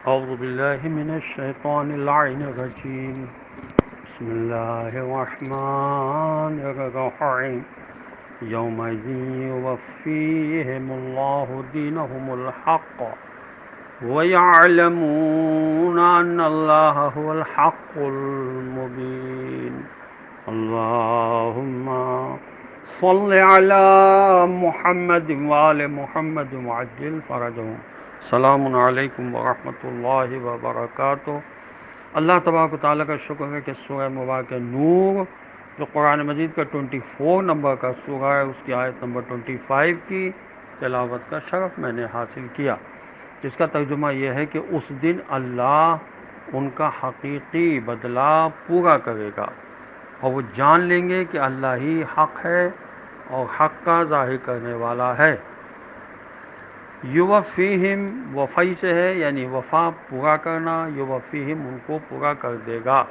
أعوذ بالله من الشيطان اللعين الرجيم. بسم الله الرحمن الرحيم. يومئذ يوفيهم الله دينهم الحق ويعلمون أن الله هو الحق المبين. اللهم صل على محمد وآل محمد وعجل فرجهم. السلام علیکم ورحمۃ اللہ وبرکاتہ. اللہ تبارک و تعالیٰ کا شکر ہے کہ سورہ مبارکہ نور جو قرآن مجید کا 24 نمبر کا سورہ ہے، اس کی آیت نمبر 25 کی تلاوت کا شرف میں نے حاصل کیا، جس کا ترجمہ یہ ہے کہ اس دن اللہ ان کا حقیقی بدلہ پورا کرے گا اور وہ جان لیں گے کہ اللہ ہی حق ہے اور حق کا ظاہر کرنے والا ہے. یوفیہم وفی سے ہے، یعنی وفا پورا کرنا، یوفیہم ان کو پورا کر دے گا.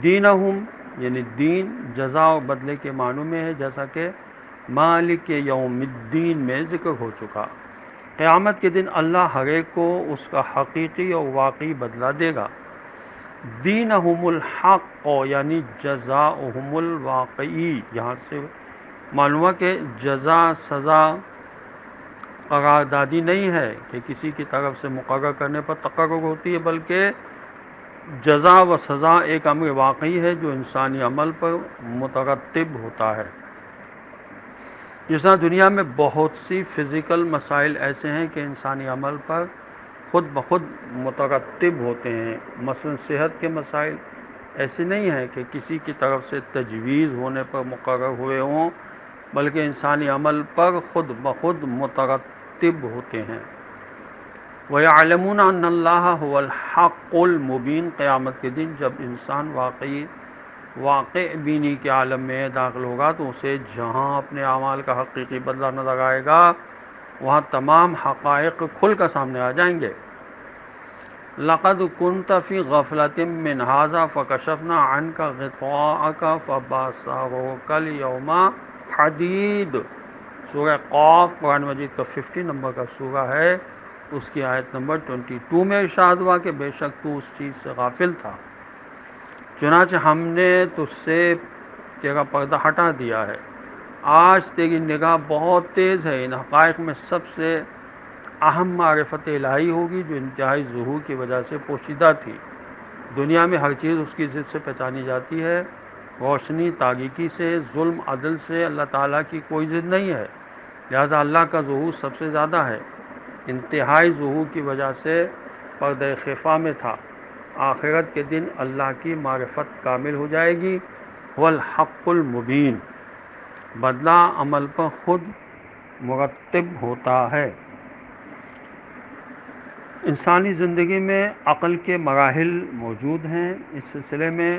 دینہم یعنی دین جزا اور بدلے کے معنوں میں ہے، جیسا کہ مالک یوم الدین میں ذکر ہو چکا. قیامت کے دن اللہ ہر ایک کو اس کا حقیقی اور واقعی بدلہ دے گا. دینہم الحق یعنی جزاؤہم الواقعی، یہاں سے معلوم ہے کہ جزا سزا قراردادی نہیں ہے کہ کسی کی طرف سے مقرر کرنے پر تقرر ہوتی ہے، بلکہ جزا و سزا ایک امر واقعی ہے جو انسانی عمل پر مترتب ہوتا ہے. جس طرح دنیا میں بہت سی فزیکل مسائل ایسے ہیں کہ انسانی عمل پر خود بخود مترتب ہوتے ہیں. مثلا صحت کے مسائل ایسے نہیں ہیں کہ کسی کی طرف سے تجویز ہونے پر مقرر ہوئے ہوں، بلکہ انسانی عمل پر خود بخود مترتب ہوتے ہیں. وَيَعْلَمُونَ أَنَّ اللَّهَ هُوَ الْحَقُّ الْمُبِينُ جب کے دن جب انسان واقع بینی کے عالم میں داخل ہوگا تو اسے جہاں اپنے اعمال کا حقیقی بدلہ نظر آئے گا، وہاں تمام حقائق کھل کر سامنے آ جائیں گے. لَقَدْ كُنْتَ فِي غَفْلَةٍ مِّنْ هَٰذَا فَكَشَفْنَا عَنْكَ غِطَاءَكَ فَبَصَرُكَ الْيَوْمَ حَدِيدٌ. سورہ قاف قرآن مجید کا 50 نمبر کا سورہ ہے، اس کی آیت نمبر 22 میں ارشاد ہوا کہ بے شک تو اس چیز سے غافل تھا، چنانچہ ہم نے تجھ سے تیرا پردہ ہٹا دیا ہے. آج تیری نگاہ بہت تیز ہے. ان حقائق میں سب سے اہم معرفت الہی ہوگی جو انتہائی ظہور کی وجہ سے پوشیدہ تھی. دنیا میں ہر چیز اس کی ضد سے پہچانی جاتی ہے. روشنی تاریکی سے، ظلم عدل سے اللہ تعالیٰ کی کوئی ضد نہیں ہے، لہذا اللہ کا ظہور سب سے زیادہ ہے. انتہائی ظہور کی وجہ سے پردہ خفا میں تھا. آخرت کے دن اللہ کی معرفت کامل ہو جائے گی. والحق المبین، بدلہ عمل پر خود مرتب ہوتا ہے. انسانی زندگی میں عقل کے مراحل موجود ہیں. اس سلسلے میں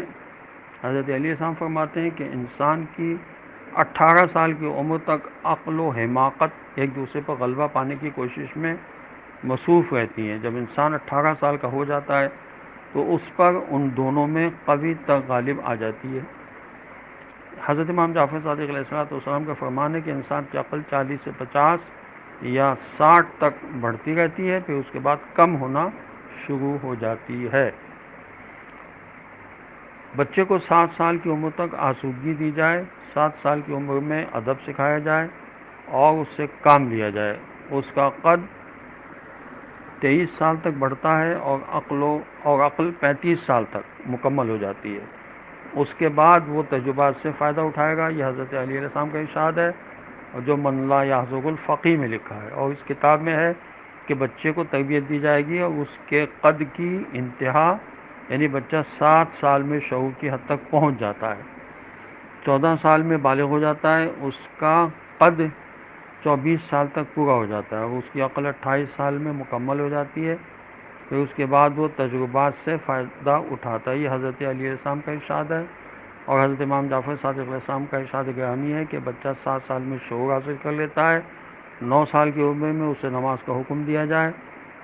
حضرت علی السلام فرماتے ہیں کہ انسان کی 18 سال کی عمر تک عقل و حماقت ایک دوسرے پر غلبہ پانے کی کوشش میں مصروف رہتی ہیں. جب انسان 18 سال کا ہو جاتا ہے تو اس پر ان دونوں میں قوی تر غالب آ جاتی ہے. حضرت امام جعفر صادق علیہ السلام کا فرمان ہے کہ انسان کی عقل 40 سے 50 یا 60 تک بڑھتی رہتی ہے، پھر اس کے بعد کم ہونا شروع ہو جاتی ہے. بچے کو 7 سال کی عمر تک آسودگی دی جائے، 7 سال کی عمر میں ادب سکھایا جائے اور اس سے کام لیا جائے. اس کا قد 23 سال تک بڑھتا ہے اور عقل 35 سال تک مکمل ہو جاتی ہے. اس کے بعد وہ تجربات سے فائدہ اٹھائے گا. یہ حضرت علی علیہ السلام کا ارشاد ہے، اور جو من لا یحزق الفقی میں لکھا ہے. اور اس کتاب میں ہے کہ بچے کو تربیت دی جائے گی اور اس کے قد کی انتہا، یعنی بچہ 7 سال میں شعور کی حد تک پہنچ جاتا ہے، 14 سال میں بالغ ہو جاتا ہے، اس کا قد 24 سال تک پورا ہو جاتا ہے اور اس کی عقل 28 سال میں مکمل ہو جاتی ہے. پھر اس کے بعد وہ تجربات سے فائدہ اٹھاتا ہے. یہ حضرت علی علیہ السلام کا ارشاد ہے. اور حضرت امام جعفر صادق علیہ السلام کا ارشاد گرامی ہے کہ بچہ 7 سال میں شعور حاصل کر لیتا ہے. 9 سال کی عمر میں اسے نماز کا حکم دیا جائے.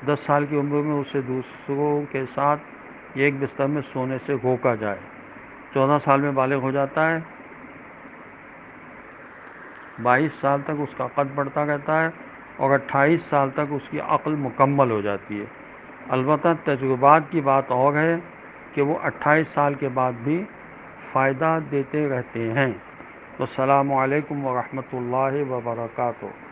10 سال کی عمر میں اسے دوسروں کے ساتھ ایک بستر میں سونے سے روکا جائے. 14 سال میں بالغ ہو جاتا ہے. 22 سال تک اس کا قد بڑھتا رہتا ہے اور 28 سال تک اس کی عقل مکمل ہو جاتی ہے. البتہ تجربات کی بات اور ہے کہ وہ 28 سال کے بعد بھی فائدہ دیتے رہتے ہیں۔ تو السلام علیکم ورحمۃ اللہ وبرکاتہ۔